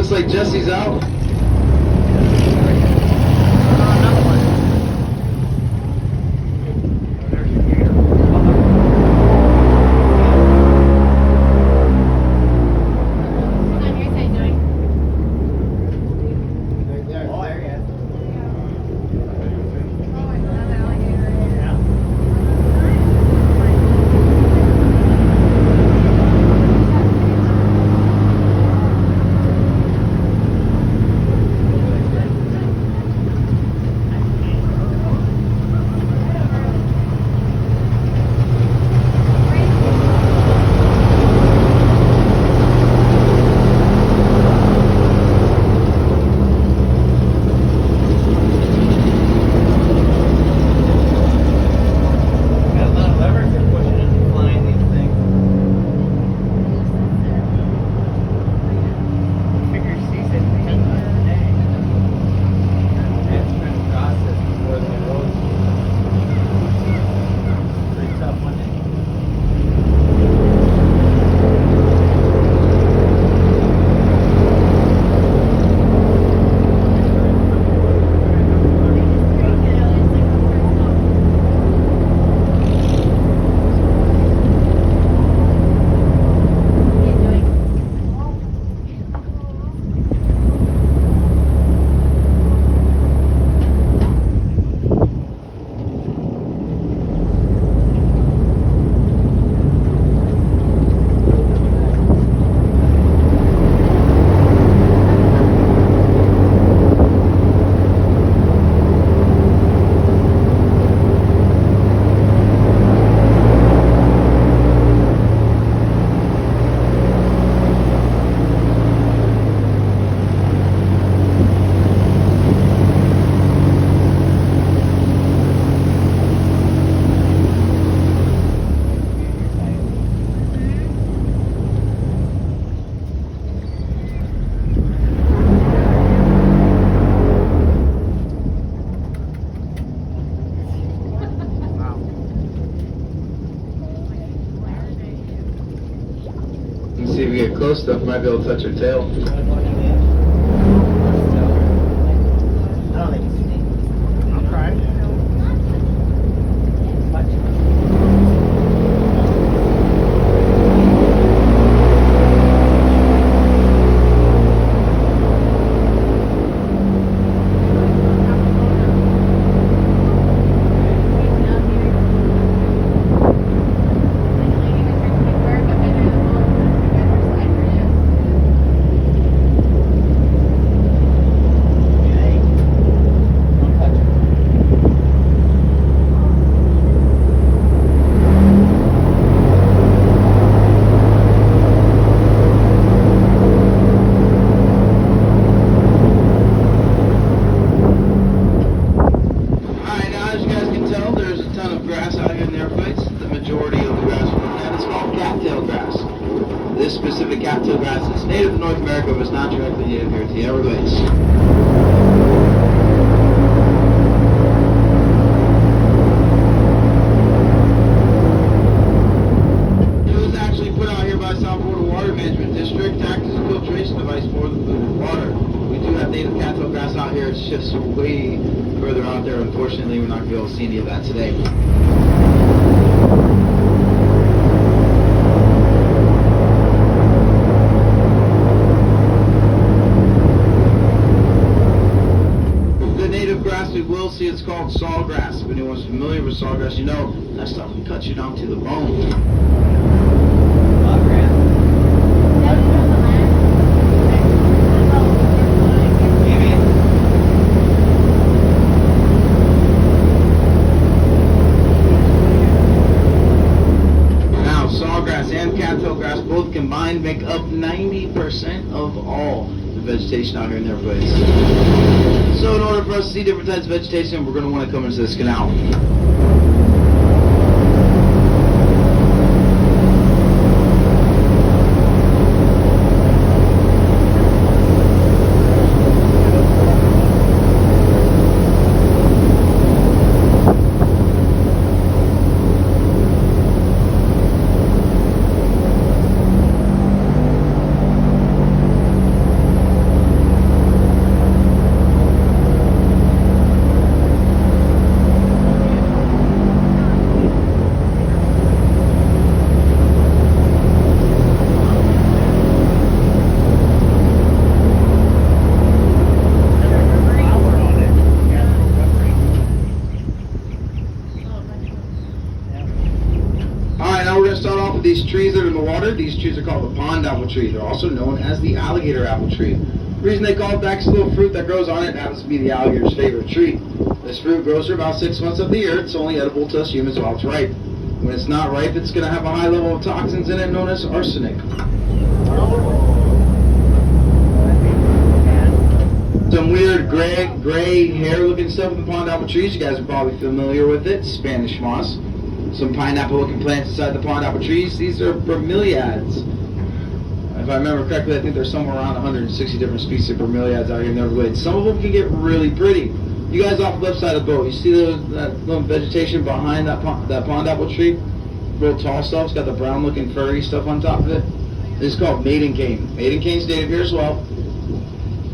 looks like Jesse's out. See if we get close enough, might be able to touch her tail. I don't think it's me. I'll try. This specific cattail grass is native to North America, but it's not directly native here to the Everglades. It was actually put out here by South Florida Water Management District to act as a filtration device for the polluted water. We do have native cattail grass out here, it's just way further out there. Unfortunately, we're not going to be able to see any of that today. We will see it's called sawgrass. If anyone's familiar with sawgrass, you know that stuff can cut you down to the bone. Now, sawgrass and cattail grass both combined make up 90% of all the vegetation out here in the Everglades. So in order for us to see different types of vegetation, we're going to want to come into this canal. water, these trees are called the pond apple tree. They're also known as the alligator apple tree. The reason they call it that is the little fruit that grows on it happens to be the alligator's favorite treat. This fruit grows for about 6 months of the year. It's only edible to us humans while it's ripe. When it's not ripe, it's going to have a high level of toxins in it known as arsenic. Some weird gray hair looking stuff in the pond apple trees. You guys are probably familiar with it. Spanish moss. Some pineapple looking plants inside the pond apple trees. These are Bromeliads. If I remember correctly, I think there's somewhere around 160 different species of Bromeliads out here in the Everglades. Some of them can get really pretty. You guys off the left side of the boat, you see that little vegetation behind that pond apple tree? Real tall stuff. It's got the brown looking furry stuff on top of it. This is called maiden cane. Maiden cane's native here as well.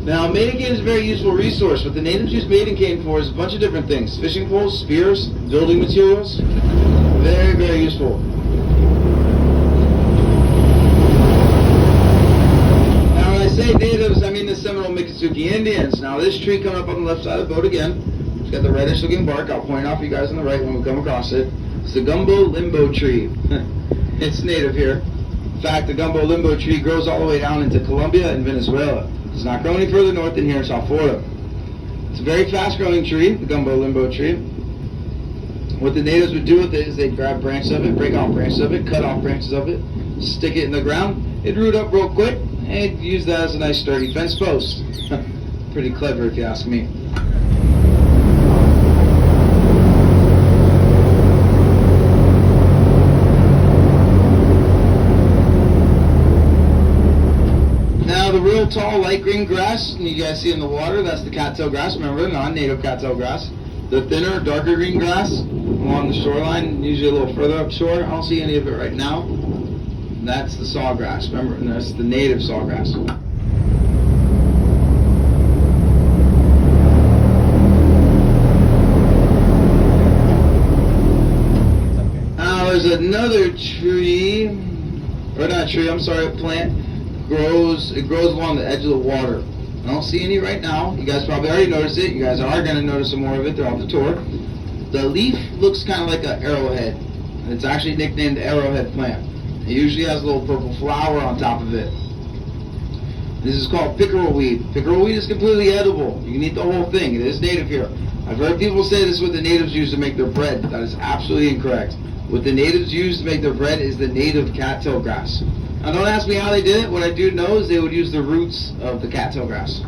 Now, maiden cane is a very useful resource. What the natives use maiden cane for is a bunch of different things. Fishing poles, spears, building materials. Very, very useful. Now, when I say natives, I mean the Seminole Miccosukee Indians. Now, this tree coming up on the left side of the boat again, it's got the reddish looking bark. I'll point out for you guys on the right when we come across it. It's the Gumbo Limbo tree. It's native here. In fact, the Gumbo Limbo tree grows all the way down into Colombia and Venezuela. It's not growing any further north than here in South Florida. It's a very fast growing tree, the Gumbo Limbo tree. What the natives would do with it is they'd grab branches of it, break off branches of it, cut off branches of it, stick it in the ground. It'd root up real quick, and use that as a nice sturdy fence post. Pretty clever if you ask me. Now the real tall light green grass you guys see in the water, that's the cattail grass. Remember, non-native cattail grass. The thinner, darker green grass along the shoreline, usually a little further upshore. I don't see any of it right now. That's the sawgrass. Remember, and that's the native sawgrass. Now there's another tree, or not a tree, I'm sorry, a plant. It grows along the edge of the water. I don't see any right now. You guys probably already noticed it. You guys are going to notice some more of it throughout the tour. The leaf looks kind of like an arrowhead. And it's actually nicknamed the Arrowhead Plant. It usually has a little purple flower on top of it. This is called pickerel weed. Pickerel weed is completely edible. You can eat the whole thing. It is native here. I've heard people say this is what the natives use to make their bread. That is absolutely incorrect. What the natives use to make their bread is the native cattail grass. Now don't ask me how they did it. What I do know is they would use the roots of the cattail grass.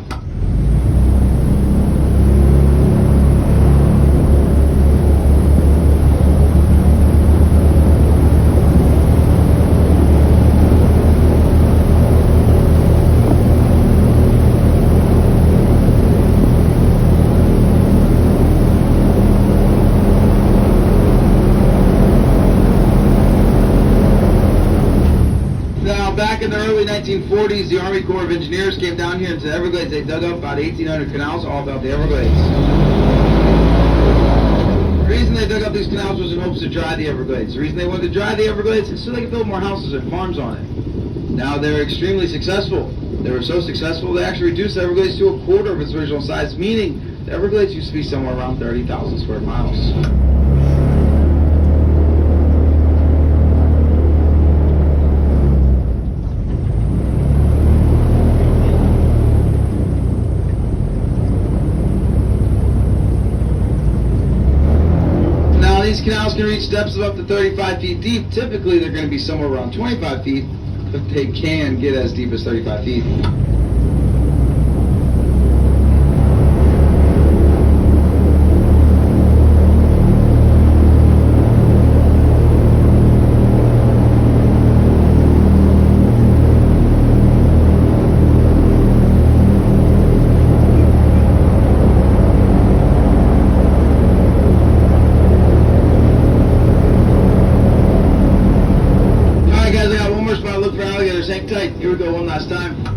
Back in the early 1940s, the Army Corps of Engineers came down here into the Everglades. They dug up about 1,800 canals all about the Everglades. The reason they dug up these canals was in hopes to dry the Everglades. The reason they wanted to dry the Everglades is so they could build more houses and farms on it. Now, they're extremely successful. They were so successful, they actually reduced the Everglades to a quarter of its original size, meaning the Everglades used to be somewhere around 30,000 square miles. These canals can reach depths of up to 35 feet deep. Typically, they're going to be somewhere around 25 feet, but they can get as deep as 35 feet. Look for alligators. Hang tight. Here we go one last time.